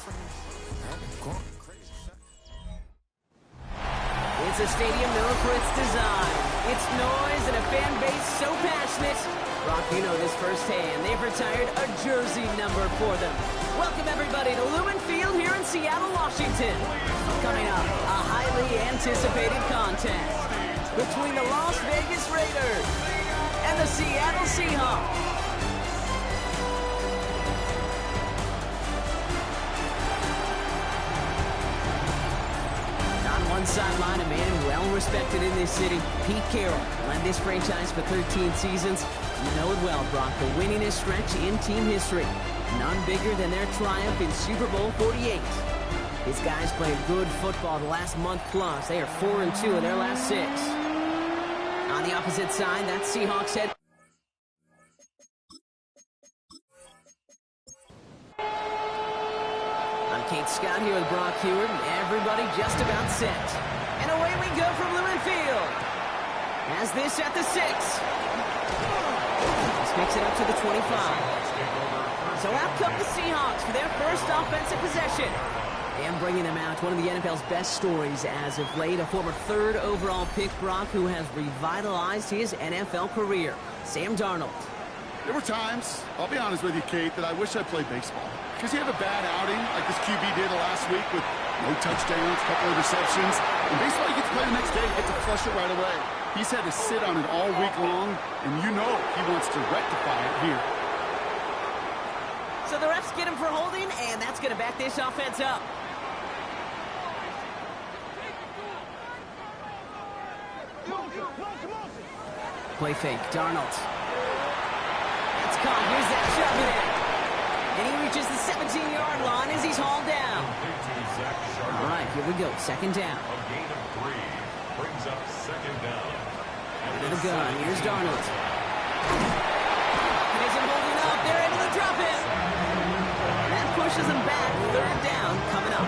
It's a stadium known for its design, its noise, and a fan base so passionate. Brock, you know this firsthand. They've retired a jersey number for them. Welcome, everybody, to Lumen Field here in Seattle, Washington. Coming up, a highly anticipated contest between the Las Vegas Raiders and the Seattle Seahawks. On one sideline, a man well-respected in this city, Pete Carroll, led this franchise for 13 seasons. You know it well, Brock, the winningest stretch in team history. None bigger than their triumph in Super Bowl 48. These guys played good football the last month plus. They are 4-2 in their last 6. On the opposite side, that's Seahawks head. I'm Kate Scott here with Brock Huard, and everybody just about set. And away we go from Lumen Field. As this at the 6. This makes it up to the 25. So out come the Seahawks for their first offensive possession. And bringing them out, one of the NFL's best stories as of late, a former 3rd overall pick, Brock, who has revitalized his NFL career, Sam Darnold. There were times, I'll be honest with you, Kate, that I wish I played baseball. Because you have a bad outing, like this QB did last week with no touchdowns, a couple of interceptions. In baseball, you get to play the next day, you get to flush it right away. He's had to sit on it all week long, and you know he wants to rectify it here. So the refs get him for holding, and that's going to back this offense up. Play fake, Darnold. That's caught, here's that shove it in. And he reaches the 17-yard line as he's hauled down. All right, here we go, 2nd down. A gain of 3 brings up 2nd down. Into the gun, here's Darnold. He isn't holding up, they're able to drop him. That pushes him back, 3rd down coming up.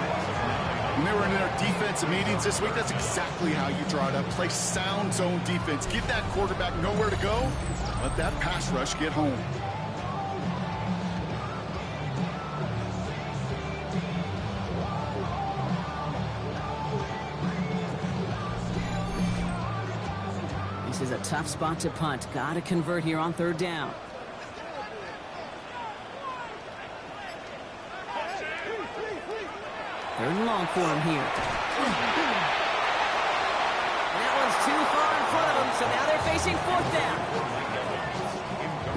When they were in their defensive meetings this week, that's exactly how you draw it up. Play sound zone defense. Give that quarterback nowhere to go. Let that pass rush get home. This is a tough spot to punt. Got to convert here on 3rd down. Third and long for him here. That one's too far in front of them, so now they're facing 4th down.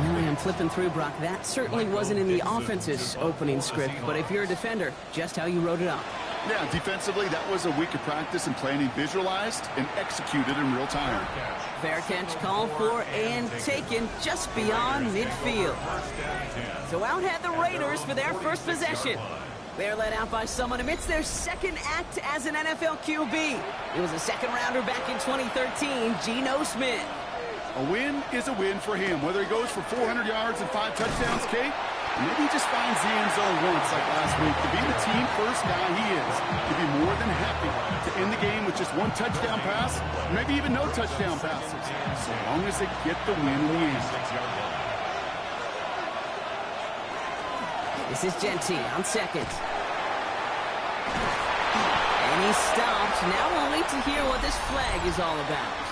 Really, I'm flipping through, Brock. That certainly wasn't in the offense's opening script, but if you're a defender, just how you wrote it up. Yeah, defensively, that was a week of practice and planning visualized and executed in real time. Fair catch called for and taken just beyond midfield. So out had the Raiders for their first possession. They're led out by someone amidst their 2nd act as an NFL QB. It was a 2nd-rounder back in 2013, Geno Smith. A win is a win for him, whether he goes for 400 yards and 5 touchdowns, Kate, or maybe he just finds the end zone once like last week. To be the team-first guy he is, he'd be more than happy to end the game with just 1 touchdown pass, maybe even no touchdown passes, so long as they get the win in the end. This is Genty on 2nd. And he stopped. Now we'll wait to hear what this flag is all about.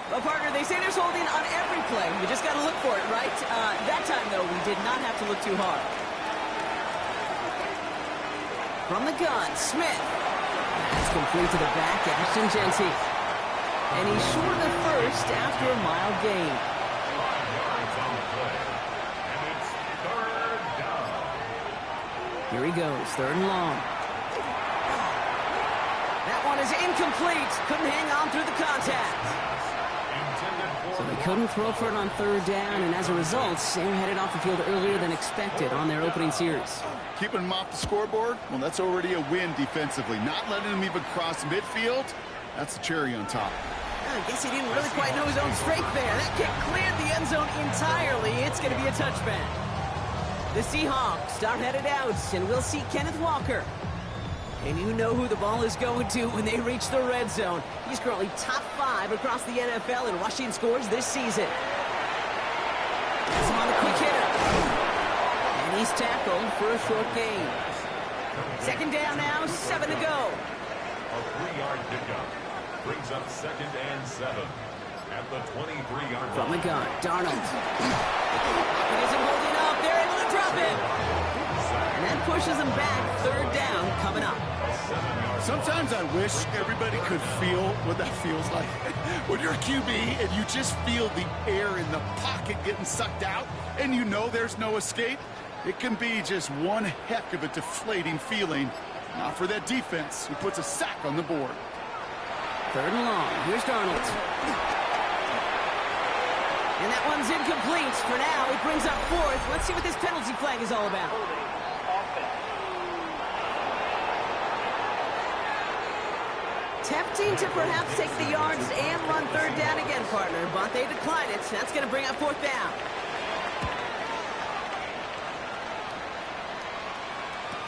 Well, partner, they say there's holding on every play. You just got to look for it, right? That time, though, we did not have to look too hard. From the gun, Smith. That's complete to the back, Ashton Genty. And he's short of the first after a mild gain. 5 yards on the play. And it's 3rd down. Here he goes, 3rd and long. That one is incomplete. Couldn't hang on through the contact. So they couldn't throw for it on 3rd down, and as a result, they're headed off the field earlier than expected on their opening series. Keeping them off the scoreboard, well, that's already a win defensively. Not letting them even cross midfield, that's the cherry on top. I guess he didn't really quite know his own strength there. That kick cleared the end zone entirely. It's going to be a touchback. The Seahawks are headed out, and we'll see Kenneth Walker. And you know who the ball is going to when they reach the red zone. He's currently top 5 across the NFL in rushing scores this season. Has him on the quick hitter. And he's tackled for a short gain. Second down now, 7 to go. A 3-yard pickup brings up 2nd and 7 at the 23-yard line. From the gun, Darnold. He isn't holding up. They're able to drop him. And that pushes him back. 3rd down coming up. Sometimes I wish everybody could feel what that feels like. When you're a QB and you just feel the air in the pocket getting sucked out and you know there's no escape, it can be just one heck of a deflating feeling. Not for that defense, who puts a sack on the board. 3rd and long. Here's Darnold. And that one's incomplete. For now, it brings up 4th. Let's see what this penalty flag is all about. Tempting to perhaps take the yards and run 3rd down again, partner, but they decline it. That's going to bring up 4th down.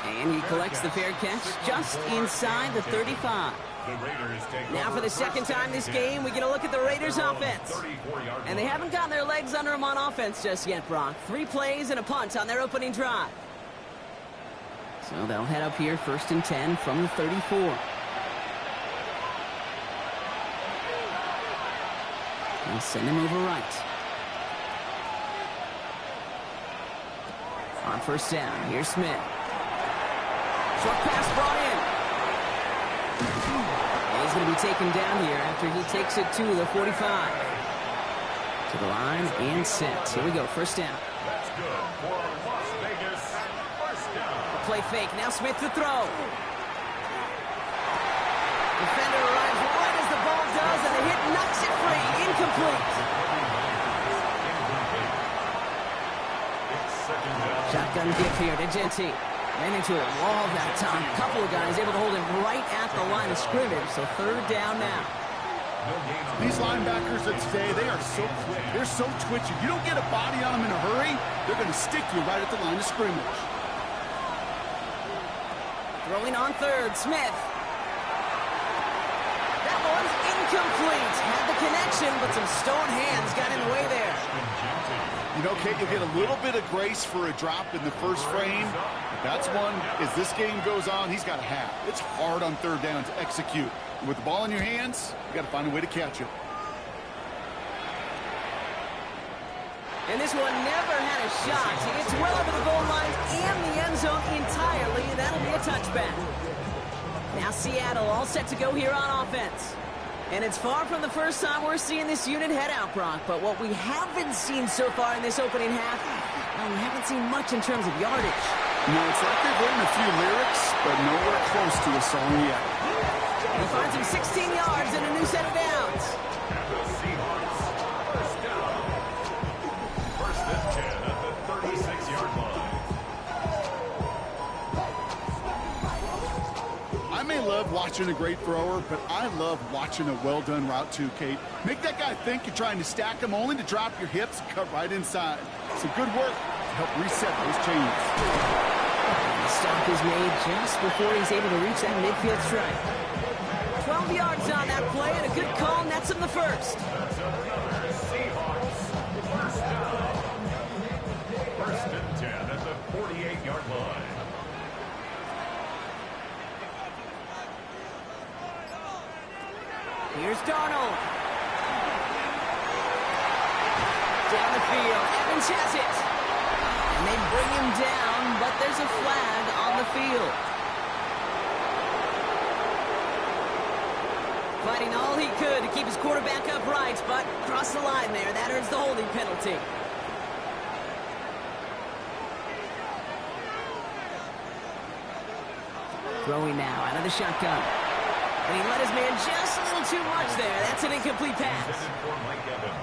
And he collects the fair catch just inside the 35. Now for the second time this game, we get a look at the Raiders offense. And they haven't gotten their legs under them on offense just yet, Brock. 3 plays and a punt on their opening drive. So they'll head up here 1st and 10 from the 34. They'll send him over right. On 1st down, here's Smith. Short pass brought in. And he's going to be taken down here after he takes it to the 45. To the line and set. Here we go, 1st down. That's good for Las Vegas. 1st down. A play fake. Now Smith to throw. Defender arrives right as the ball does, and the hit knocks it free. Incomplete. Shotgun give here to Genty. Ran into a wall that time. A couple of guys able to hold him right at the line of scrimmage. So 3rd down now. These linebackers of today, they are so quick. They're so twitchy. You don't get a body on them in a hurry, they're going to stick you right at the line of scrimmage. Throwing on 3rd, Smith. That one's incomplete. Had the connection, but some stone hands got in the way there. You know, Kate, you'll get a little bit of grace for a drop in the first frame. That's one, as this game goes on, he's got to have. It's hard on 3rd down to execute. And with the ball in your hands, you got to find a way to catch it. And this one never had a shot. He gets well over the goal line and the end zone entirely. That'll be a touchback. Now Seattle all set to go here on offense. And it's far from the first time we're seeing this unit head out, Brock. But what we haven't seen so far in this opening half, well, we haven't seen much in terms of yardage. No, it's like they've written a few lyrics, but nowhere close to a song yet. He finds him 16 yards and a new set of downs. And the Seahawks, 1st down. 1st and 10 at the 36-yard line. I may love watching a great thrower, but I love watching a well-done route too, Kate. Make that guy think you're trying to stack him only to drop your hips and cut right inside. Some good work to help reset those chains. The stop is made just before he's able to reach that midfield strike. 12 yards on that play, and a good call nets him the 1st. Seahawks, 1st down. 1st and 10 at the 48-yard line. Here's Darnold. Down the field, Evans has it. And they bring him down, but there's a flag on the field. Fighting all he could to keep his quarterback upright, but across the line there, that earns the holding penalty. Throwing now out of the shotgun. And he let his man just a little too much there. That's an incomplete pass.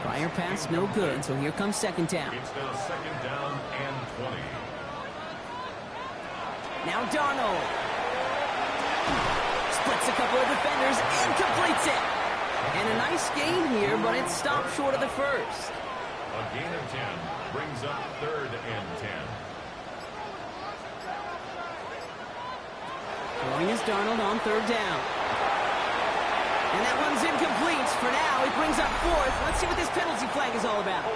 Prior pass, no good, so here comes 2nd down. It's now 2nd down and 20. Now Darnold. Splits a couple of defenders and completes it. And a nice gain here, but it's stopped short of the 1st. A gain of 10 brings up 3rd and 10. Throwing is Darnold on 3rd down. And that one's incomplete. For now, it brings up 4th. Let's see what this penalty flag is all about.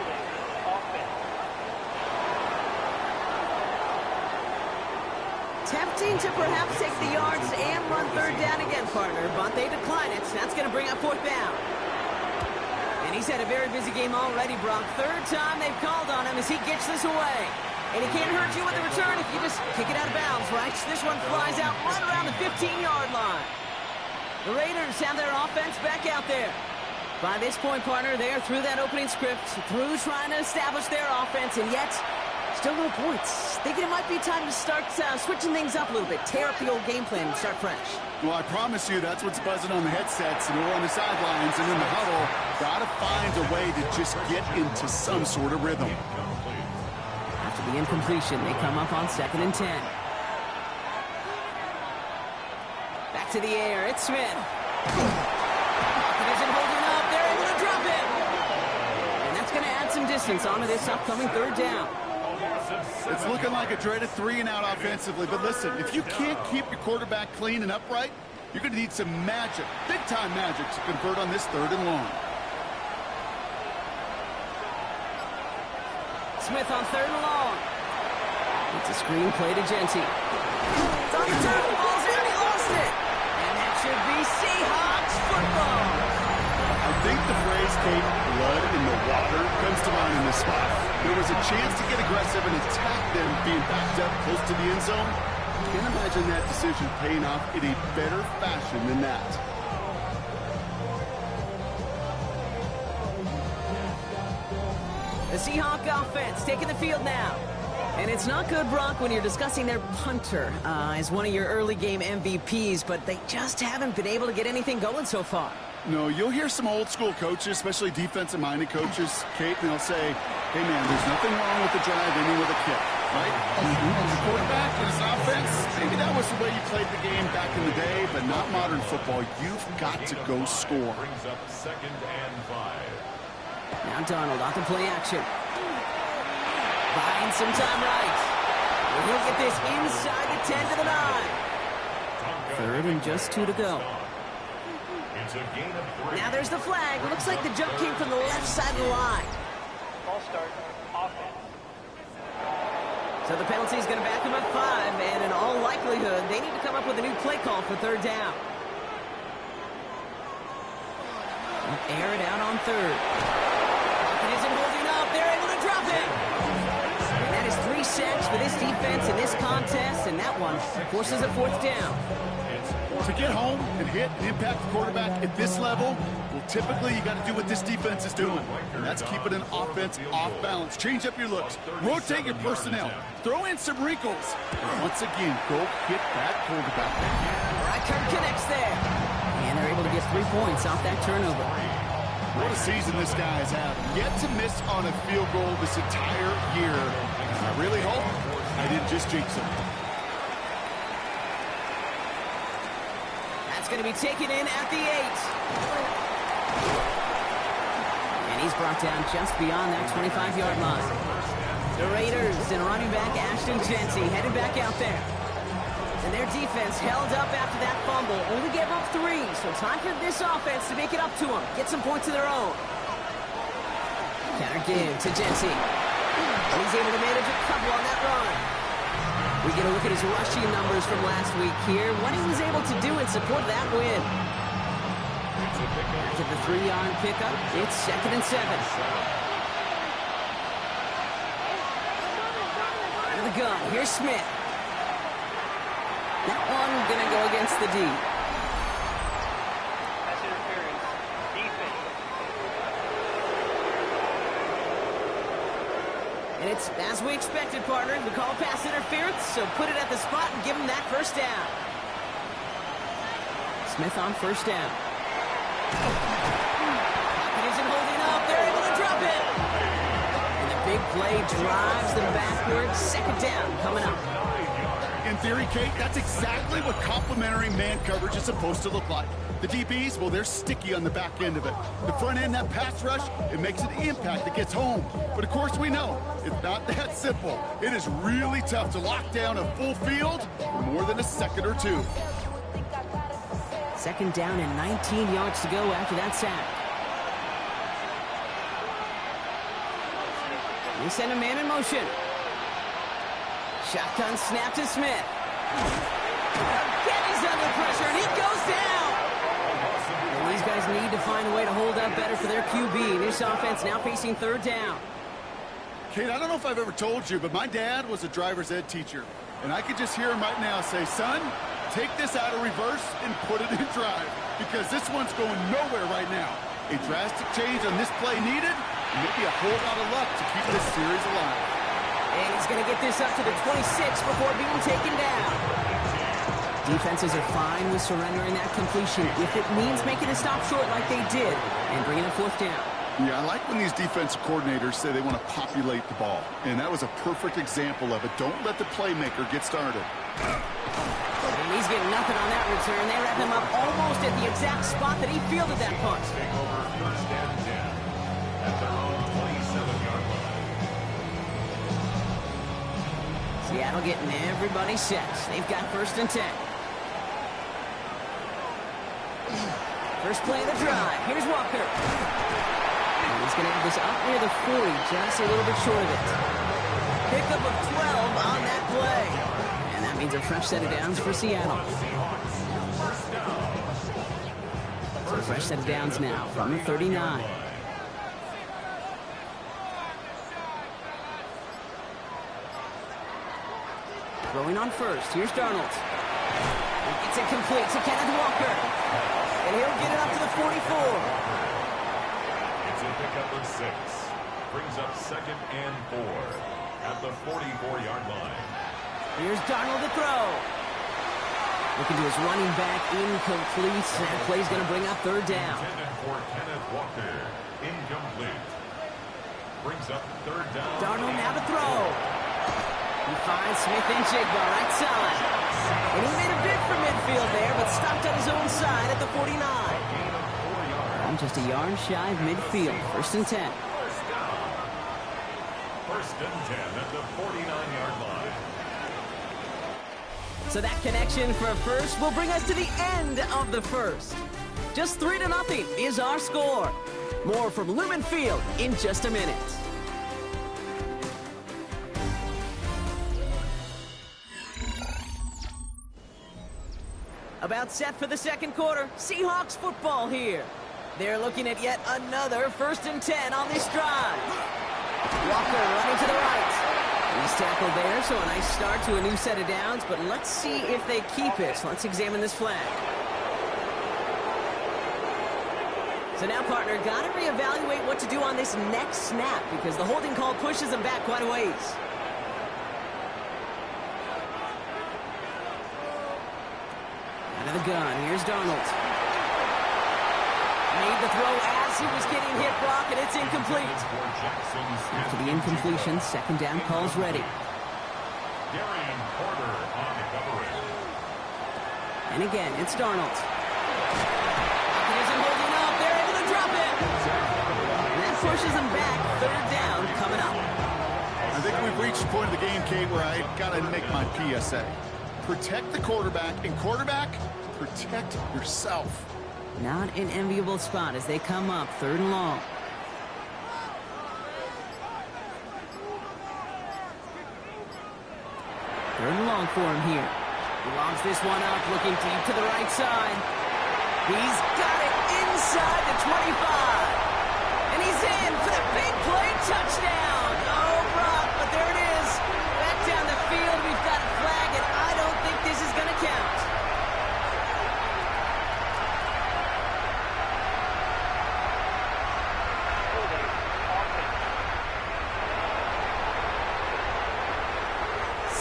Attempting to perhaps take the yards and run third down again, partner, but they decline it. That's going to bring up fourth down. And he's had a very busy game already, Brock. Third time they've called on him as he gets this away. And he can't hurt you with the return if you just kick it out of bounds, right? This one flies out right around the 15-yard line. The Raiders have their offense back out there. By this point, partner, they're through that opening script, through trying to establish their offense, and yet still no points. Thinking it might be time to start switching things up a little bit, tear up the old game plan and start fresh. Well, I promise you that's what's buzzing on the headsets, and we're on the sidelines and in the huddle. Got to find a way to just get into some sort of rhythm. After the incompletion, they come up on 2nd and 10. Back to the air, it's Smith. It isn't holding up, they're able to drop it. And that's going to add some distance onto this upcoming third down. It's looking like a dreaded 3-and-out offensively, but listen, if you can't keep your quarterback clean and upright, you're going to need some magic, big-time magic, to convert on this 3rd and long. Smith on 3rd and long. It's a screen play to Genty. It's on the turf, the ball's in, he lost it. And that should be Seahawks football. I think the phrase, Kate, blood in the water, comes to mind in this spot. There was a chance to get aggressive and attack them being backed up close to the end zone. Can't imagine that decision paying off in a better fashion than that. The Seahawk offense taking the field now. And it's not good, Brock, when you're discussing their punter as one of your early game MVPs, but they just haven't been able to get anything going so far. No, you'll hear some old school coaches, especially defensive-minded coaches, Kate, and they'll say, hey, man, there's nothing wrong with the drive ending with a kick, right? As a quarterback and as an offense, maybe that was the way you played the game back in the day, but not modern football. You've got to go score. Brings up 2nd and 5. Now Donald off the play action. Buying some time right. And he'll get this inside the 10 to the 9. 3rd and just 2 to go. It's a gain of 3. Now there's the flag. Looks like the jump came from the left side of the line. Ball start, offense. So the penalty is going to back them up 5, and in all likelihood, they need to come up with a new play call for 3rd down. Air it out on 3rd. It isn't holding up. They're able to drop it. And that is 3 sacks for this defense in this contest, and that one forces a 4th down. To get home and hit and impact the quarterback at this level, well, typically you got to do what this defense is doing, and that's keeping an offense off balance. Change up your looks, rotate your personnel, throw in some wrinkles. But once again, go hit that quarterback. Reichert connects there, and they're able to get 3 points off that turnover. What a season this guy has had. Yet to miss on a field goal this entire year. And I really hope I didn't just jinx him. That's going to be taken in at the 8. And he's brought down just beyond that 25-yard line. The Raiders and running back Ashton Genty headed back out there. And their defense held up after that fumble. Only gave up 3, so time for this offense to make it up to them. Get some points of their own. Counter give to Genty. And he's able to manage a couple on that run. We get a look at his rushing numbers from last week here. What he was able to do in support of that win. After the 3-yard pickup, it's 2nd and 7. Out of the gun, here's Smith. That one going to go against the D. Pass interference. Defense. And it's as we expected, partner. We call pass interference, so put it at the spot and give him that 1st down. Smith on 1st down. It isn't holding up. They're able to drop it. And the big play drives them backwards. 2nd down coming up. In theory, Kate, that's exactly what complementary man coverage is supposed to look like. The DBs, well, they're sticky on the back end of it. The front end, that pass rush, it makes an impact that gets home. But of course we know, it's not that simple. It is really tough to lock down a full field for more than a second or 2. 2nd down and 19 yards to go after that sack. They send a man in motion. Shotgun snap to Smith. Again, he's under pressure, and he goes down. And these guys need to find a way to hold up better for their QB. This offense now facing third down. Kate, I don't know if I've ever told you, but my dad was a driver's ed teacher. And I could just hear him right now say, son, take this out of reverse and put it in drive. Because this one's going nowhere right now. A drastic change on this play needed, and maybe a whole lot of luck to keep this series alive. And he's going to get this up to the 26 before being taken down. Defenses are fine with surrendering that completion if it means making a stop short like they did and bringing a fourth down. Yeah, I like when these defensive coordinators say they want to populate the ball. And that was a perfect example of it. Don't let the playmaker get started. And he's getting nothing on that return. They wrap him up almost at the exact spot that he fielded that punt. Take over first and 10 at their own 27-yard line. Seattle getting everybody set. They've got first and 10. First play of the drive. Here's Walker. And he's going to have this up near the 40, just a little bit short of it. Pickup of 12 on that play. And that means a fresh set of downs for Seattle. So a fresh set of downs now from the 39. Throwing on first. Here's Darnold. It's incomplete to Kenneth Walker. And he'll get it up to the 44. It's a pickup of 6. Brings up second and 4 at the 44-yard line. Here's Darnold to throw. Looking to his running back, incomplete. That play's going to bring up third down. Intended for Kenneth Walker. Incomplete. Brings up third down. Darnold now to throw. He finds Smith-Njigba right side. And he made a bid for midfield there, but stopped on his own side at the 49. Gain of 4 yards. I'm just a yard shy of midfield. First and 10. First down. First and 10 at the 49-yard line. So that connection for first will bring us to the end of the first. Just 3-0 is our score. More from Lumen Field in just a minute. About set for the second quarter. Seahawks football here. They're looking at yet another first and 10 on this drive. Walker running to the right. He's tackled there, so a nice start to a new set of downs, but let's see if they keep it. Let's examine this flag. So now, partner, got to reevaluate what to do on this next snap because the holding call pushes them back quite a ways. Out of the gun, here's Darnold. Made the throw as he was getting hit, Brock, and it's incomplete. After the incompletion, second down calls ready. Darian Porter on the coverage. And again, it's Darnold. Pocket isn't holding up. They're able to drop it. And that pushes them back. Third down coming up. I think we've reached the point of the game, Kate, where I got to make my PSA. Protect the quarterback, and quarterback, protect yourself. Not an enviable spot as they come up third and long. Third and long for him here. He lobs this one up, looking deep to the right side. He's got it inside the 25. And he's in for the big play touchdown. Oh, Brock, but there it is. Back down the field, we've got a flag, and I don't think this is going to count.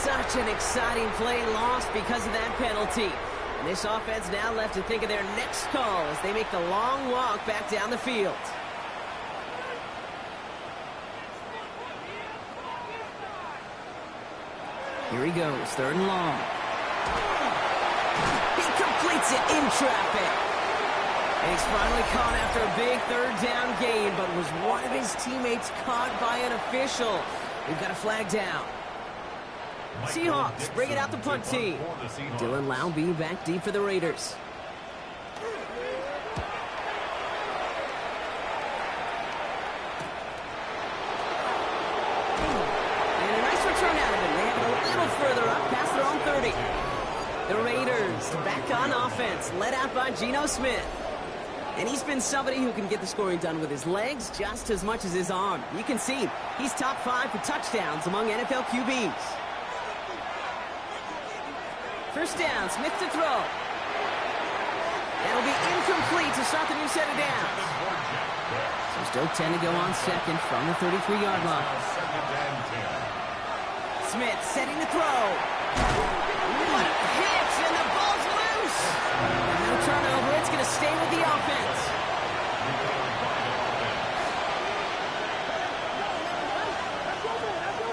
Such an exciting play lost because of that penalty. And this offense now left to think of their next call as they make the long walk back down the field. Here he goes, third and long. He completes it in traffic. And he's finally caught after a big third down gain, but was one of his teammates caught by an official? We've got a flag down. Seahawks bring it out the punt team. Dylan Laube back deep for the Raiders. And a nice return out of him. They have it a little further up past their own 30. The Raiders back on offense, led out by Geno Smith. And he's been somebody who can get the scoring done with his legs just as much as his arm. You can see he's top 5 for touchdowns among NFL QBs. First down, Smith to throw. That'll be incomplete to start the new set of downs. So still 10 to go on second from the 33-yard line. Smith setting to throw. What a hit, and the ball's loose. No turnover, it's going to stay with the offense.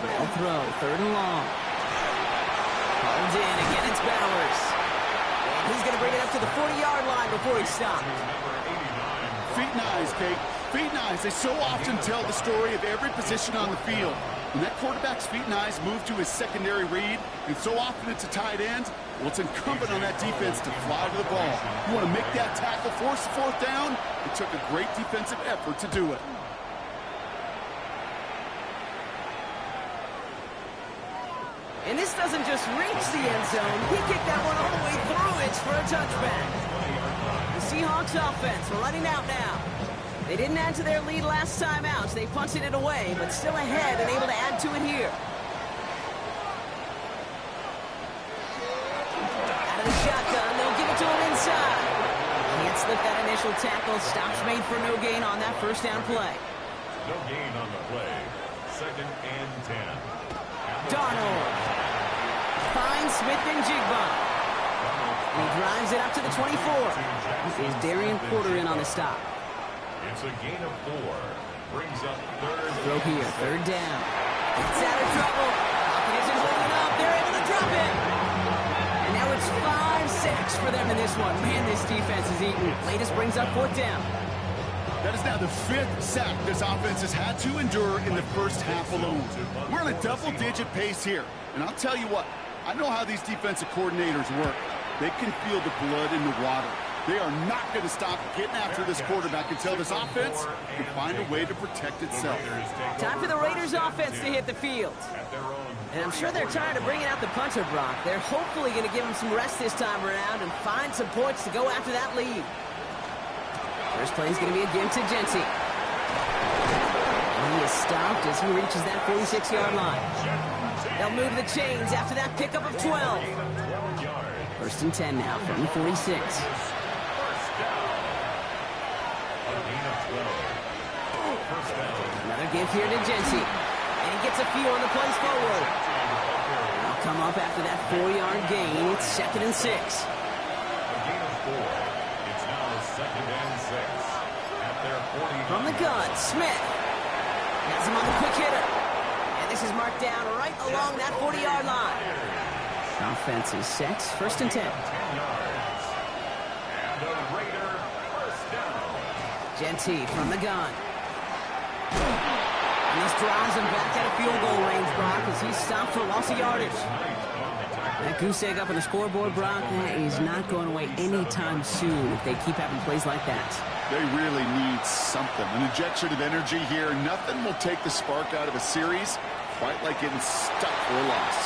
Ball throw, 3rd and long. Called in, again it's Bowers. And he's going to bring it up to the 40-yard line before he stopped. Feet and eyes, Kate. Feet and eyes. They so often tell the story of every position on the field. When that quarterback's feet and eyes move to his secondary read, and so often it's a tight end, well, it's incumbent on that defense to fly to the ball. You want to make that tackle, force the 4th down? It took a great defensive effort to do it. And this doesn't just reach the end zone. He kicked that one all the way through it for a touchback. The Seahawks offense running out now. They didn't add to their lead last time out, so they punted it away, but still ahead and able to add to it here. Out of the shotgun, they'll give it to him inside. Can't slip that initial tackle. Stops made for no gain on that first down play. No gain on the play. 2nd and 10. Darnold finds Smith and Jigba. He drives it up to the 24. This is Darian Porter in on the stop. It's a gain of 4. Brings up 3rd. Throw here, 3rd down. It's out of trouble. Pocket isn't holding up. They're able to drop it. And now it's 5 sacks for them in this one. Man, this defense is eating. Latest brings up 4th down. That is now the 5th sack this offense has had to endure in the first half alone. We're on a double-digit pace here. And I'll tell you what, I know how these defensive coordinators work. They can feel the blood in the water. They are not going to stop getting after this quarterback until this offense can find a way to protect itself. Time for the Raiders offense to hit the field. And I'm sure they're tired of bringing out the punter, Brock. They're hopefully going to give him some rest this time around and find some points to go after that lead. First play is going to be a give to Genty. And he is stopped as he reaches that 46-yard line. They'll move the chains after that pickup of 12. 1st and 10 now from the 46. Another give here to Genty. And he gets a few on the plays forward. They'll come up after that 4-yard gain. It's 2nd and 6. A gain of 4. It's now 2nd and 6. At their 40. From the gun, Smith has him on the quick hitter. And this is marked down right along that 40-yard line. Offense is set. 1st and 10. 10 yards. And a Raider first down. Genty from the gun. And this drives him back out of field goal range, Brock, as he's stopped for loss of yardage. That goose egg up on the scoreboard, Brock, that is not going away anytime soon if they keep having plays like that. They really need something. An injection of energy here. Nothing will take the spark out of a series quite like getting stuck for a loss.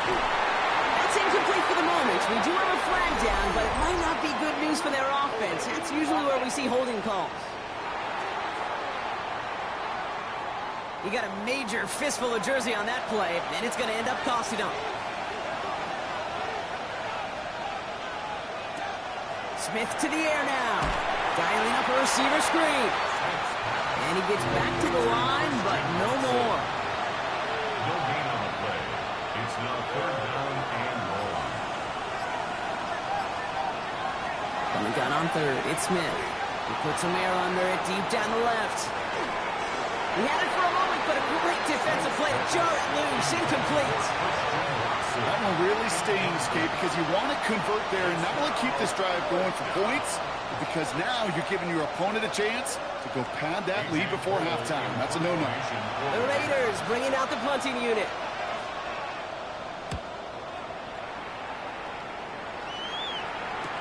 That's incomplete for the moment. We do have a flag down, but it might not be good news for their offense. That's usually where we see holding calls. He got a major fistful of jersey on that play, and it's going to end up costing him. Smith to the air now. Dialing up a receiver screen. And he gets back to the line, but no more. No gain on the play. It's now 3rd down and long. From the gun on 3rd, it's Smith. He puts some air under it deep down the left. He had it for a moment, but a great defensive play to jar it loose, incomplete. That one really stings, Kate, because you want to convert there and not only keep this drive going for points, but because now you're giving your opponent a chance to go pad that lead before halftime. That's a no-no. The Raiders bringing out the punting unit.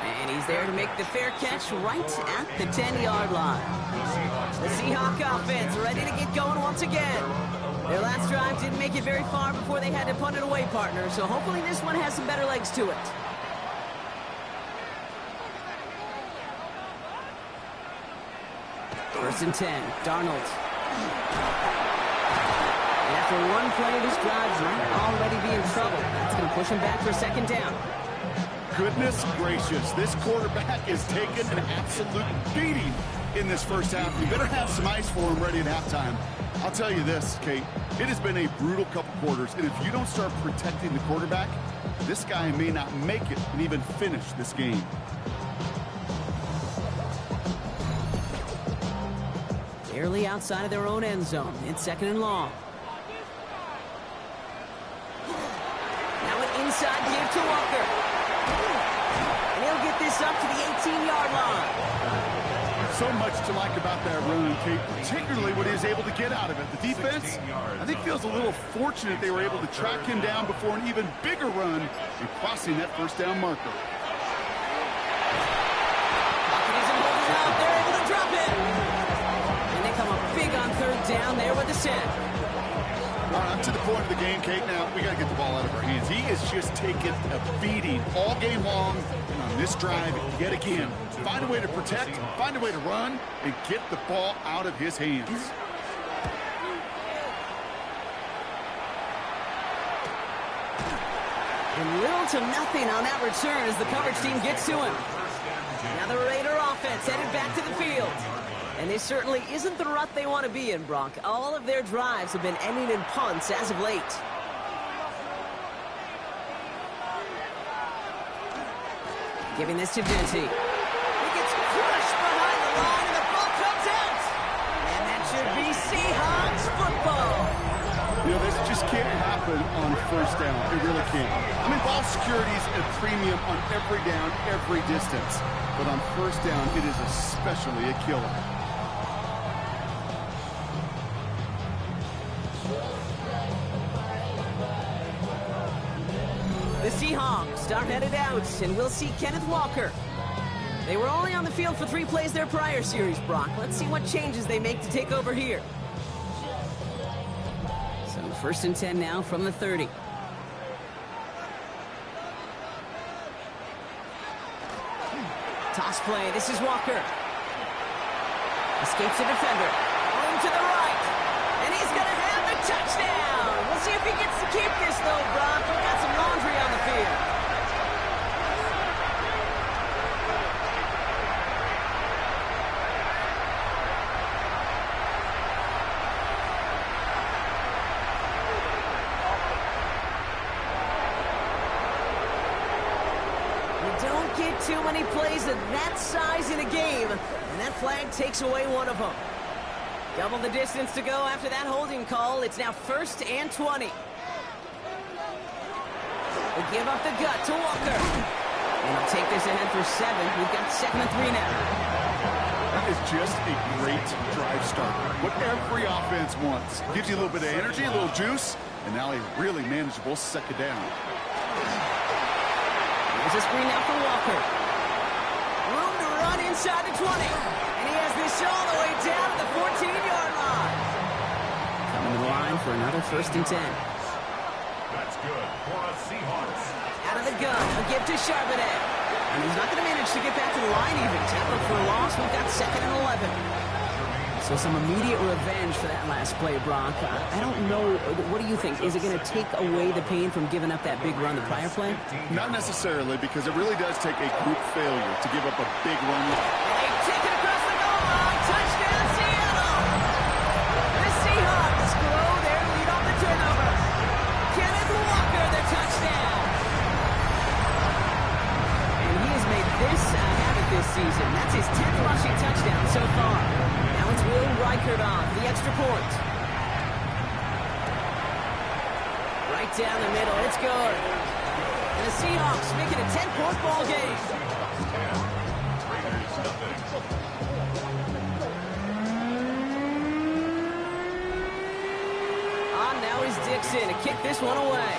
And he's there to make the fair catch right at the 10-yard line. The Seahawk offense ready to get going once again. Their last drive didn't make it very far before they had to punt it away, partner, so hopefully this one has some better legs to it. First and 10, Darnold. And after one play, this drive might already be in trouble. That's going to push him back for a second down. Goodness gracious, this quarterback is taking an absolute beating in this first half. You better have some ice for him ready at halftime. I'll tell you this, Kate, it has been a brutal couple quarters, and if you don't start protecting the quarterback, this guy may not make it and even finish this game. Barely outside of their own end zone. It's second and long. Now an inside give to Walker. And he'll get this up to the 18-yard line. So much to like about that run, Kate, particularly what he was able to get out of it. The defense, I think, feels a little fortunate they were able to track him down before an even bigger run and crossing that first down marker. Pocket isn't holding out. They're able to drop it. And they come up big on third down there with the set. All right, to the point of the game, Kate. Now, we got to get the ball out of our hands. He is just taking a beating all game long. And on this drive, yet again, find a way to protect, find a way to run, and get the ball out of his hands. And little to nothing on that return as the coverage team gets to him. Now the Raider offense headed back to the field. And this certainly isn't the rut they want to be in, Brock. All of their drives have been ending in punts as of late. Giving this to Dente. He gets crushed behind the line, and the ball comes out. And that should be Seahawks football. You know, this just can't happen on first down. It really can't. I mean, ball security is a premium on every down, every distance. But on first down, it is especially a killer. The Seahawks are headed out, and we'll see Kenneth Walker. They were only on the field for 3 plays their prior series, Brock. Let's see what changes they make to take over here. So first and 10 now from the 30. Toss play. This is Walker. Escapes the defender. Room to the right. And he's going to have the touchdown. We'll see if he gets to keep this, though, Brock. We've got some laundry on the field. You don't get too many plays of that size in a game, and that flag takes away one of them. Double the distance to go after that holding call. It's now first and 20. They give up the gut to Walker. And he'll take this ahead for 7. We've got 2nd and 3 now. That is just a great drive starter. What every offense wants. Gives you a little bit of energy, a little juice, and now a really manageable second down. Here's a screen now for Walker. Room to run inside the 20. And he has this all the way down to the 14-yard line. Coming to the line for another first and 10. That's good for a Seahawks. Out of the gun, a give to Charbonnet. And he's not going to manage to get back to the line even. Tackled for a loss. We've got 2nd and 11. So some immediate revenge for that last play, Brock. I don't know. What do you think? Is it going to take away the pain from giving up that big run the prior play? Not necessarily, because it really does take a group failure to give up a big run. They take it across the goal line. Touchdown, Seattle! The Seahawks grow their lead on the turnover. Kenneth Walker, the touchdown. And he has made this a habit this season. That's his 10th rushing touchdown so far. Now it's Will Reichert off the extra point. Right down the middle. It's good. And the Seahawks make it a 10-point ball game. On now is Dixon to kick this one away.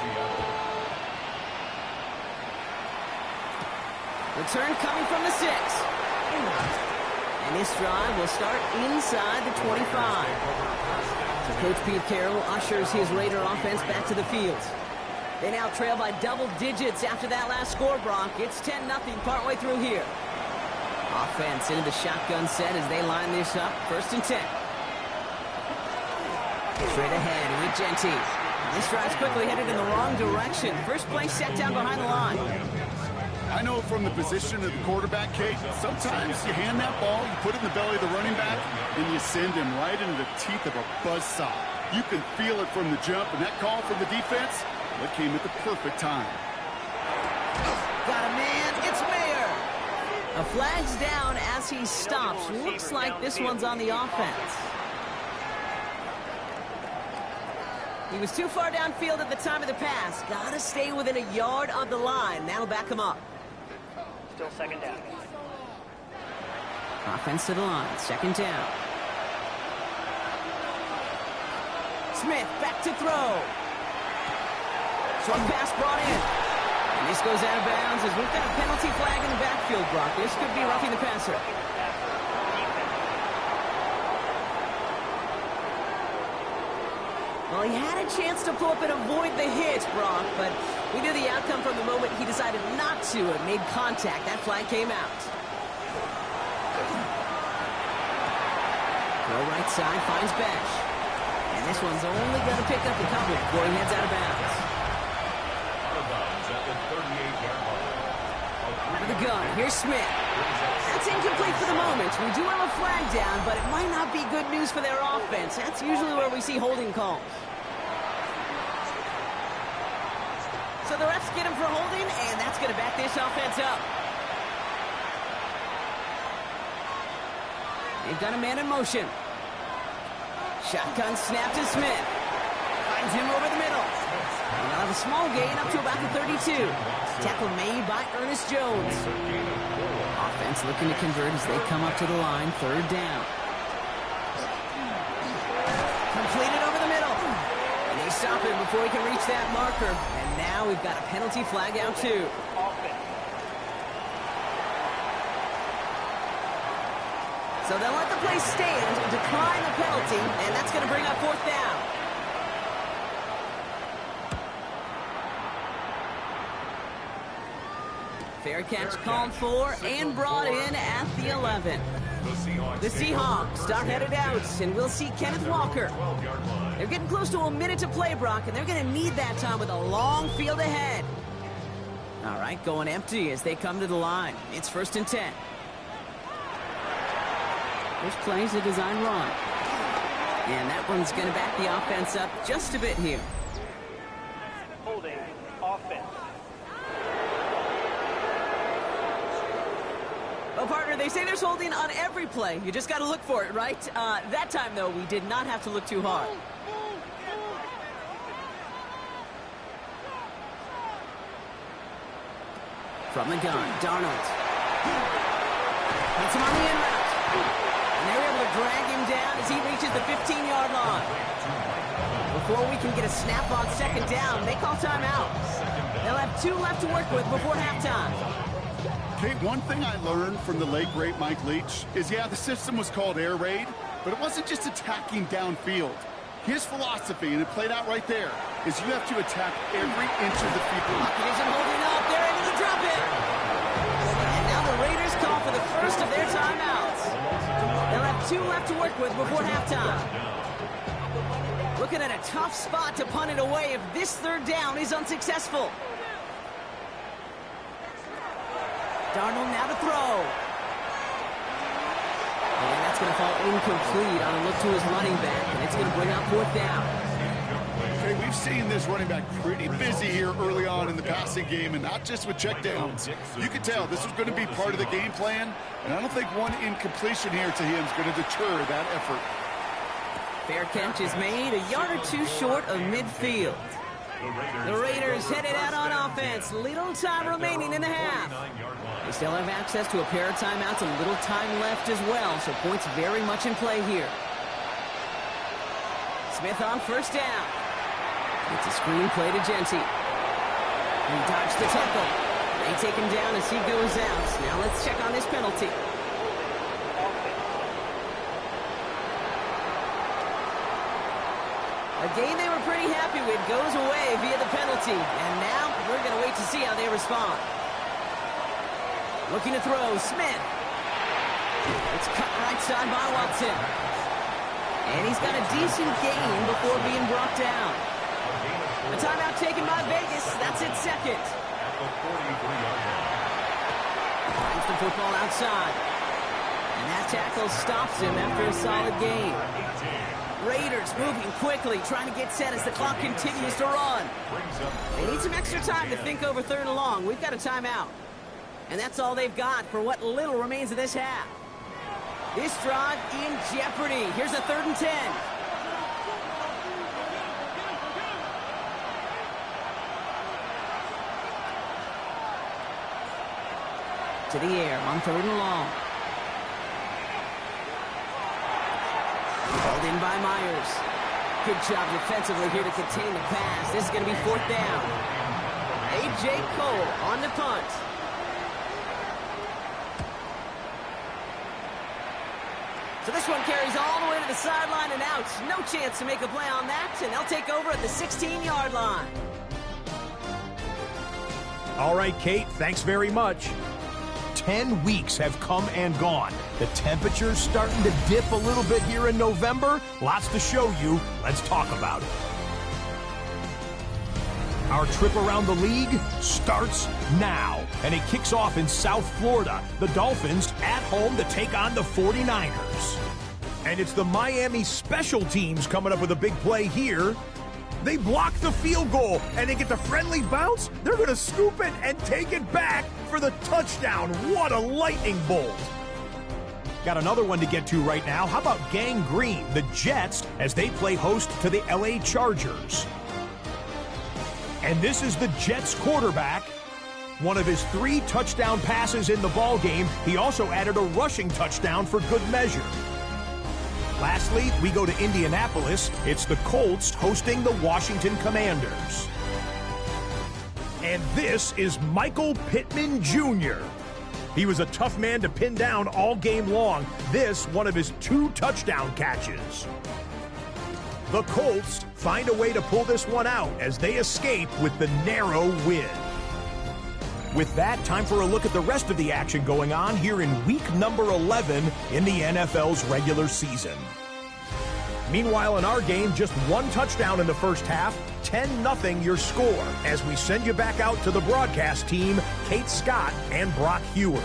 Return coming from the 6. And this drive will start inside the 25. So Coach Pete Carroll ushers his Raider offense back to the field. They now trail by double digits after that last score, Brock. It's 10-0 partway through here. Offense into the shotgun set as they line this up. 1st and 10. Straight ahead with Jeanty. This drive's quickly headed in the wrong direction. First play set down behind the line. I know from the position of the quarterback, Kate, sometimes you hand that ball, you put it in the belly of the running back, and you send him right into the teeth of a buzzsaw. You can feel it from the jump, and that call from the defense, that came at the perfect time. Got a man, it's Mayer. A flag's down as he stops. Looks like this one's on the offense. He was too far downfield at the time of the pass. Gotta stay within a yard of the line. That'll back him up. Still 2nd down. Offense to the line. 2nd down. Smith back to throw. Swung pass brought in. And this goes out of bounds as we've got a penalty flag in the backfield, Brock. This could be roughing the passer. Well, he had a chance to pull up and avoid the hit, Brock, but we knew the outcome from the moment he decided not to and made contact. That flag came out. Throw right side, finds Besh. And this one's only going to pick up a couple before he heads out of bounds. Out of bounds at the 38-yard line. For the gun, here's Smith. That's incomplete for the moment. We do have a flag down, but it might not be good news for their offense. That's usually where we see holding calls. So the refs get him for holding, and that's going to back this offense up. They've got a man in motion. Shotgun snap to Smith. Finds him over the middle. And they'll have a small gain up to about the 32. Tackle made by Ernest Jones. Offense looking to convert as they come up to the line. 3rd down. Completed over the middle. And they stop him before he can reach that marker. And now we've got a penalty flag out too. Offense. So they'll let the play stand, decline the penalty, and that's going to bring up 4th down. Fair catch called for and brought in at the 11. The Seahawks start headed out, and we'll see Kenneth Walker. They're getting close to a minute to play, Brock, and they're going to need that time with a long field ahead. All right, going empty as they come to the line. It's 1st and 10. This play's a design run. And that one's going to back the offense up just a bit here. Holding. Offense. Well, partner, they say there's holding on every play. You just got to look for it, right? That time, though, we did not have to look too hard. From the gun, Darnold. Puts him on the in route. And they're able to drag him down as he reaches the 15-yard line. Before we can get a snap on 2nd down, they call timeout. They'll have 2 left to work with before halftime. Kate, one thing I learned from the late, great Mike Leach is, yeah, the system was called air raid, but it wasn't just attacking downfield. His philosophy, and it played out right there, is you have to attack every inch of the field. Gives him holding up. They're able to drop it. And now the Raiders call for the first of their timeouts. They'll have 2 left to work with before halftime. Looking at a tough spot to punt it away if this 3rd down is unsuccessful. Darnold now to throw. And that's going to fall incomplete on a look to his running back, and it's going to bring up 4th down. Okay, we've seen this running back pretty busy here early on in the passing game, and not just with checkdowns. You could tell this was going to be part of the game plan, and I don't think one incompletion here to him is going to deter that effort. Fair catch is made a yard or 2 short of midfield. The Raiders headed out on offense. Little time remaining in the half. They still have access to a pair of timeouts, a little time left as well, so points very much in play here. Smith on 1st down. It's a screen play to Jeanty. He dodged the tackle. They take him down as he goes out. Now let's check on this penalty. A game they were pretty happy with goes away via the penalty. And now we're going to wait to see how they respond. Looking to throw, Smith. It's cut right side by Watson. And he's got a decent gain before being brought down. A timeout taken by Vegas. That's its second. Finds the football outside. And that tackle stops him after a solid gain. Raiders moving quickly, trying to get set as the clock continues to run. They need some extra time to think over third and long. We've got a timeout. And that's all they've got for what little remains of this half. This drive in jeopardy. Here's a 3rd and 10. To the air on 3rd and long. Called in by Myers. Good job defensively here to contain the pass. This is going to be 4th down. A.J. Cole on the punt. So this one carries all the way to the sideline and out. No chance to make a play on that, and they'll take over at the 16-yard line. All right, Kate, thanks very much. 10 weeks have come and gone. The temperature's starting to dip a little bit here in November. Lots to show you. Let's talk about it. Our trip around the league starts now, and it kicks off in South Florida. The Dolphins at home to take on the 49ers. And it's the Miami special teams coming up with a big play here. They block the field goal, and they get the friendly bounce. They're going to scoop it and take it back for the touchdown. What a lightning bolt. Got another one to get to right now. How about Gang Green, the Jets, as they play host to the LA Chargers? And this is the Jets quarterback. One of his 3 touchdown passes in the ball game. He also added a rushing touchdown for good measure. Lastly, we go to Indianapolis. It's the Colts hosting the Washington Commanders. And this is Michael Pittman Jr. He was a tough man to pin down all game long. This, one of his 2 touchdown catches. The Colts find a way to pull this one out as they escape with the narrow win. With that, time for a look at the rest of the action going on here in week number 11 in the NFL's regular season. Meanwhile, in our game, just 1 touchdown in the first half, 10-0 your score, as we send you back out to the broadcast team, Kate Scott and Brock Heward.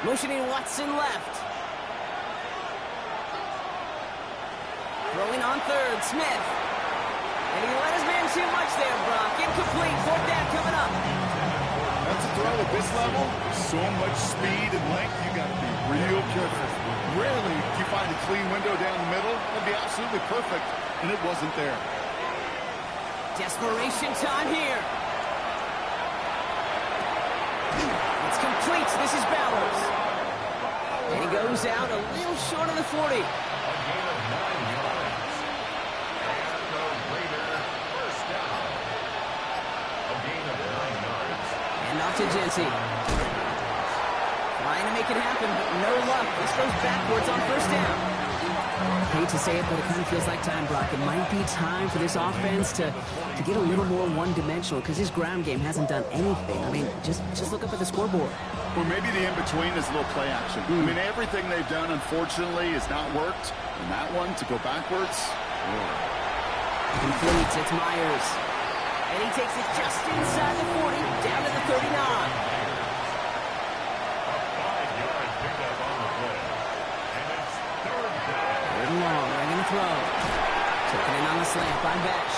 Motioning Watson left. Throwing on 3rd, Smith. And he let his man too much there, Brock. Incomplete, 4th down coming up. That's a throw at this level. So much speed and length, you got to be real careful. Rarely do you find a clean window down the middle. That'd be absolutely perfect, and it wasn't there. Desperation time here. It's complete. This is Bowers. And he goes out a little short of the 40. A gain of 9 yards. And the Raider first down. A gain of 9 yards. And off to Jency. Trying to make it happen, but no luck. This goes backwards on 1st down. Hate to say it, but it kind of feels like time, Brock. It might be time for this offense to get a little more one-dimensional because his ground game hasn't done anything. I mean, just look up at the scoreboard. Or maybe the in-between is a little play action. I mean, everything they've done, unfortunately, has not worked. And that one, to go backwards, Completes, it's Myers. And he takes it just inside the 40, down to the 39. A 5-yard pickup on the play. And it's 3rd throw. Taken in on the slant by Besh.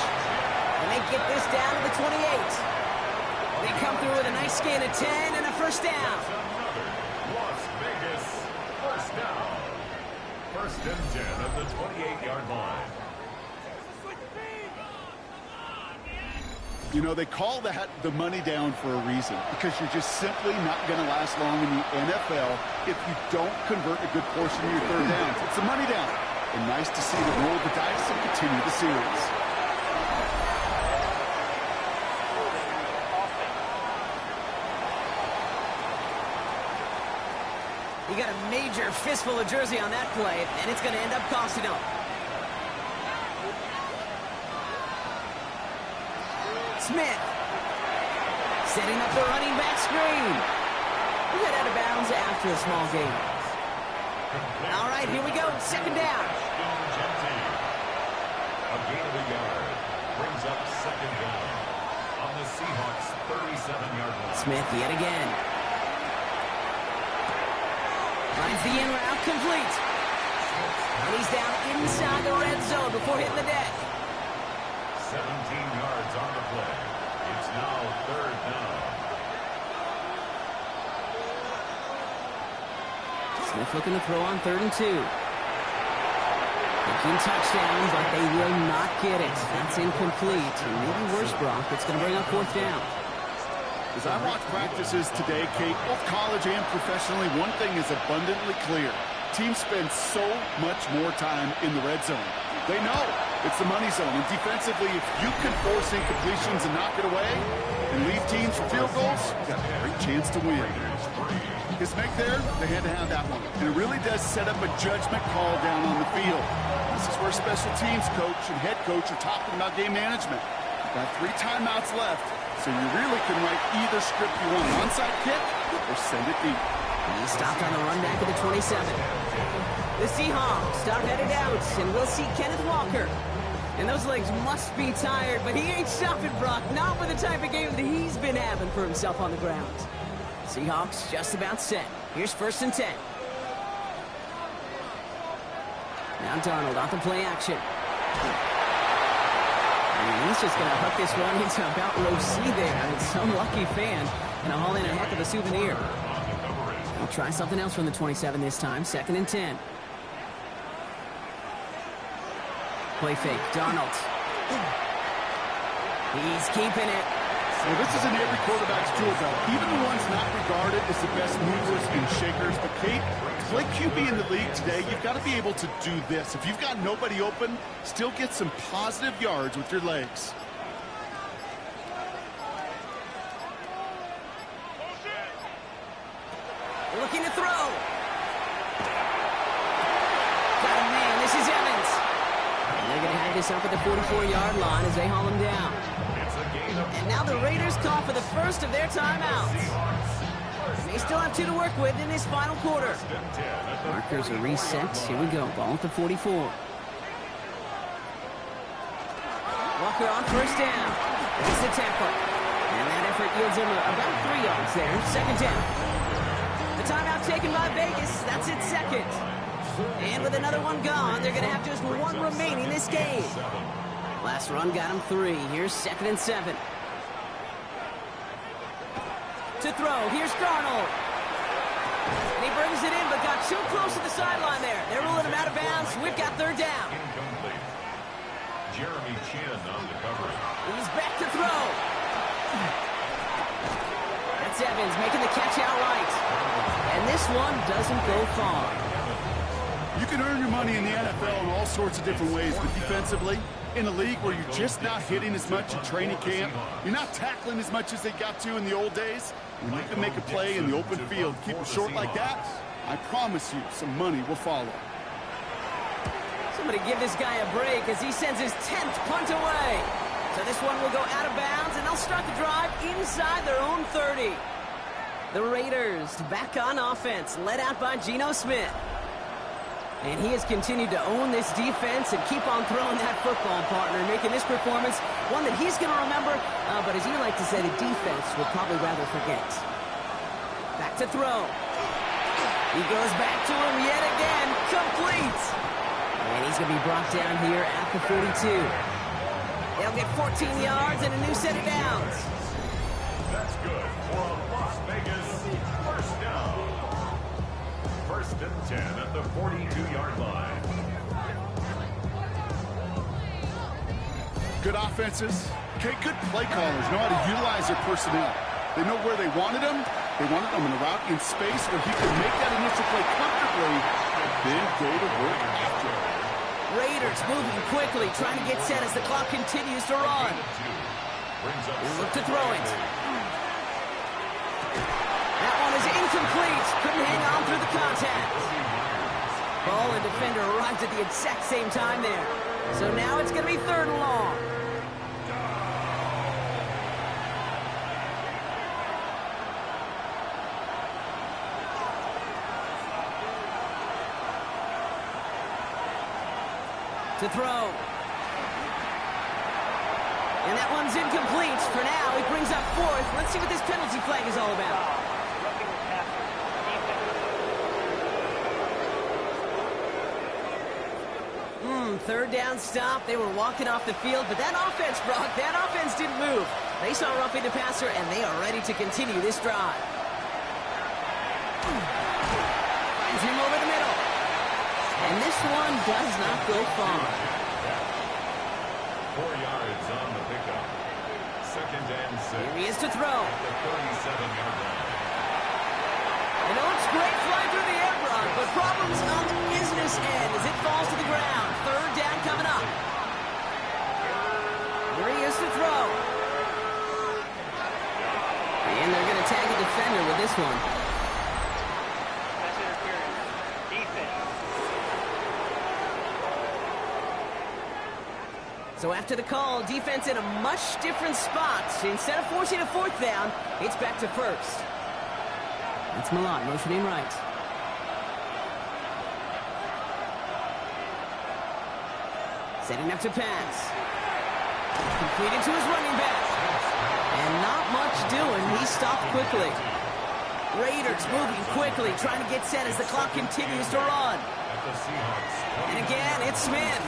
And they get this down to the 28. They come through with a nice gain of 10 and a first down. Another Las Vegas first down. First and 10 at the 28-yard line. You know, they call that the money down for a reason, because you're just simply not going to last long in the NFL if you don't convert a good portion of your third downs. It's the money down. And nice to see them roll the dice and continue the series. He got a major fistful of jersey on that play, and it's going to end up costing him. Smith setting up the running back screen. He got out of bounds after a small gain. All right, here we go. Second down. A gain of a yard brings up second down on the Seahawks 37-yard line. Smith yet again. Finds the in route complete. And he's down inside the red zone before hitting the deck. 17 yards on the play. It's now third down. Smith looking to throw on 3rd and 2. Thinking touchdown, but they will not get it. That's incomplete. And maybe worse, Brock. It's going to bring up 4th down. As I watch practices today, Kate, both college and professionally, one thing is abundantly clear. Teams spend so much more time in the red zone. They know it's the money zone. And defensively, if you can force incompletions and knock it away and leave teams for field goals, you've got a great chance to win. His make there, they had to have that one. And it really does set up a judgment call down on the field. This is where special teams coach and head coach are talking about game management. You've got 3 timeouts left, so you really can write either script you want. Onside kick or send it deep. He stopped on the run back of the 27. The Seahawks start headed out, and we'll see Kenneth Walker. And those legs must be tired, but he ain't stopping, Brock. Not with the type of game that he's been having for himself on the ground. Seahawks just about set. Here's 1st and 10. Now Darnold off the play action. And he's just going to hook this one into about row C there. It's some lucky fan and a haul in a heck of a souvenir. I'll try something else from the 27 this time. 2nd and 10. Play fake. Darnold. He's keeping it. Well, this is in every quarterback's tool belt. Even the ones not regarded as the best movers and shakers. But, Kate, to play QB in the league today, you've got to be able to do this. If you've got nobody open, still get some positive yards with your legs. Looking to throw. Got him, man. This is Evans. And they're going to have this up at the 44-yard line as they haul him down. And now the Raiders call for the first of their timeouts. They still have 2 to work with in this final quarter. Markers are reset. Here we go. Ball at the 44. Walker on 1st down. It's the tackle. And that effort yields him about 3 yards there. 2nd down. The timeout taken by Vegas. That's its 2nd. And with another one gone, they're going to have just 1 remaining this game. Last run got him 3. Here's 2nd and 7. To throw. Here's Darnold. And he brings it in, but got too close to the sideline there. They're ruling him out of bounds. We've got 3rd down. Incomplete. Jeremy Chin on the coverage. He's back to throw. That's Evans making the catch outright. And this one doesn't go far. You can earn your money in the NFL in all sorts of different ways, but defensively, in a league where you're just not hitting as much in training camp, you're not tackling as much as they got to in the old days, when you can make a play in the open field, keep it short like that, I promise you some money will follow. Somebody give this guy a break as he sends his 10th punt away. So this one will go out of bounds, and they'll start the drive inside their own 30. The Raiders back on offense, led out by Geno Smith. And he has continued to own this defense and keep on throwing that football, partner, making this performance one that he's going to remember, but as you like to say, the defense would probably rather forget. Back to throw. He goes back to him yet again. Complete. And he's going to be brought down here at the 42. They'll get 14 yards and a new set of downs. That's good for a Las Vegas first down. First and 10 at the 42-yard line. Good offenses. Okay, good play callers know how to utilize their personnel. They know where they wanted them. They wanted them in a route in space where he could make that initial play comfortably and then go to work after it. Raiders moving quickly, trying to get set as the clock continues to run. Look to throw it. That one is incomplete. Couldn't hang on through the contact. Ball and defender arrived at the exact same time there. So now it's going to be 3rd and long. To throw. And that one's incomplete. For now, it brings up 4th. Let's see what this penalty flag is all about. Roughing the passer. Defense. 3rd down stop. They were walking off the field, but that offense, Brock, that offense didn't move. They saw roughing the passer, and they are ready to continue this drive. Finds him over the middle. And this one does not go far. 4 yards on the pickup. 2nd and 6. Here he is to throw. At the 37-yard line. It looks great flying through the air, Brock, but problems on the business end as it falls to the ground. 3rd down coming up. Here he is to throw. And they're going to tag a defender with this one. Pass interference. Defense. So after the call, defense in a much different spot. Instead of forcing a 4th down, it's back to 1st. It's Milan motioning right. Setting up to pass. Completed to his running back. And not much doing. He stopped quickly. Raiders moving quickly, trying to get set as the clock continues to run. And again, it's Smith.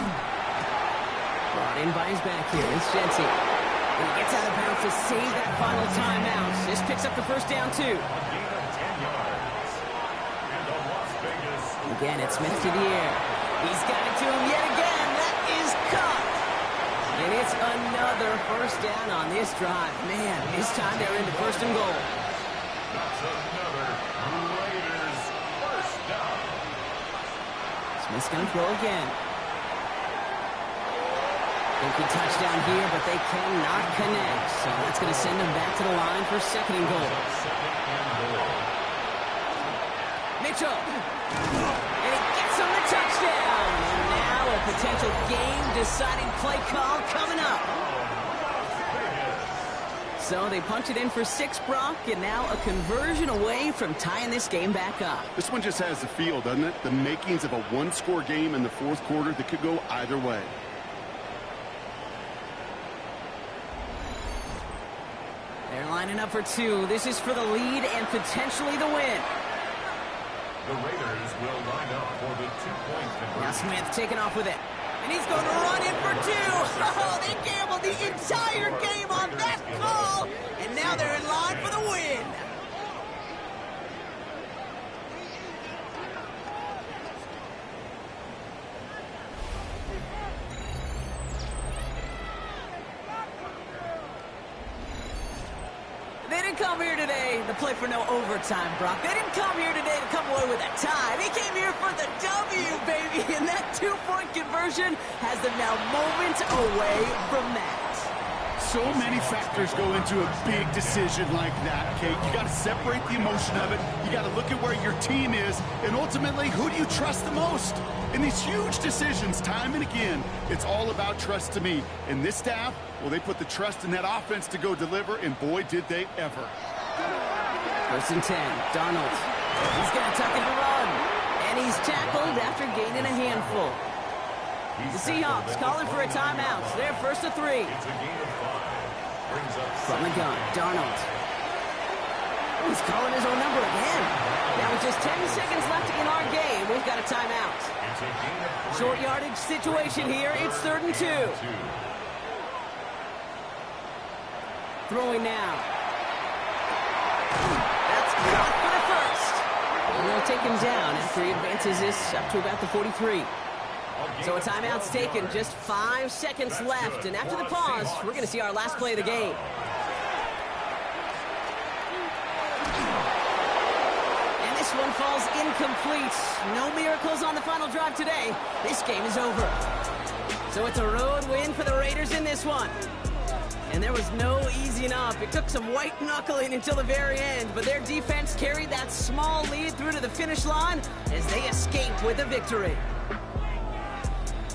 Brought in by his back here. It's Jensen. And he gets out of bounds to save that final timeout. This picks up the 1st down, too. Again, it's Smith to the air. He's got it to him yet again. That is caught. And it's another 1st down on this drive. Man, this time they're into 1st and goal. That's another Raiders first down. Smith's going to throw again. Thinking touchdown here, but they cannot connect. So that's going to send them back to the line for 2nd and goal. Mitchell. And he gets him the touchdown. And now a potential game-deciding play call coming up. So they punch it in for 6, Brock, and now a conversion away from tying this game back up. This one just has the feel, doesn't it? The makings of a one-score game in the 4th quarter that could go either way. They're lining up for 2. This is for the lead and potentially the win. The Raiders will line up for the 2-point conversion. Now Smith taking off with it. And he's going to run in for 2. Oh, they gambled the entire game on that call. And now they're in line for the win. They didn't come here today to play for no overtime, Brock. They didn't come here today to come away with a tie. They came here for the W, baby. And that 2-point conversion has them now moments away from that. So many factors go into a big decision like that, Kate. You got to separate the emotion of it. You got to look at where your team is. And ultimately, who do you trust the most? In these huge decisions, time and again, it's all about trust to me. And this staff, well, they put the trust in that offense to go deliver, and boy, did they ever. 1st and 10, Darnold. He's going to tuck it to run. And he's tackled after gaining a handful. The Seahawks calling for a timeout. They're 1st and 3. It's a game of 5. Brings up From the gun, Darnold. He's calling his own number again. Now with just 10 seconds left in our game, we've got a timeout. It's a gain of 3. Short yardage situation here. It's 3rd and 2. Throwing now. That's caught for the first. And they'll take him down after he advances this up to about the 43. So a timeout's taken, just 5 seconds left. And after the pause, we're going to see our last play of the game. And this one falls incomplete. No miracles on the final drive today. This game is over. So it's a road win for the Raiders in this one. And there was no easing up. It took some white knuckling until the very end, but their defense carried that small lead through to the finish line as they escape with a victory.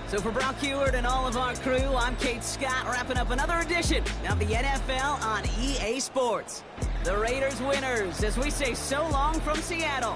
So for Brock Huard and all of our crew, I'm Kate Scott, wrapping up another edition of the NFL on EA Sports. The Raiders winners, as we say so long from Seattle.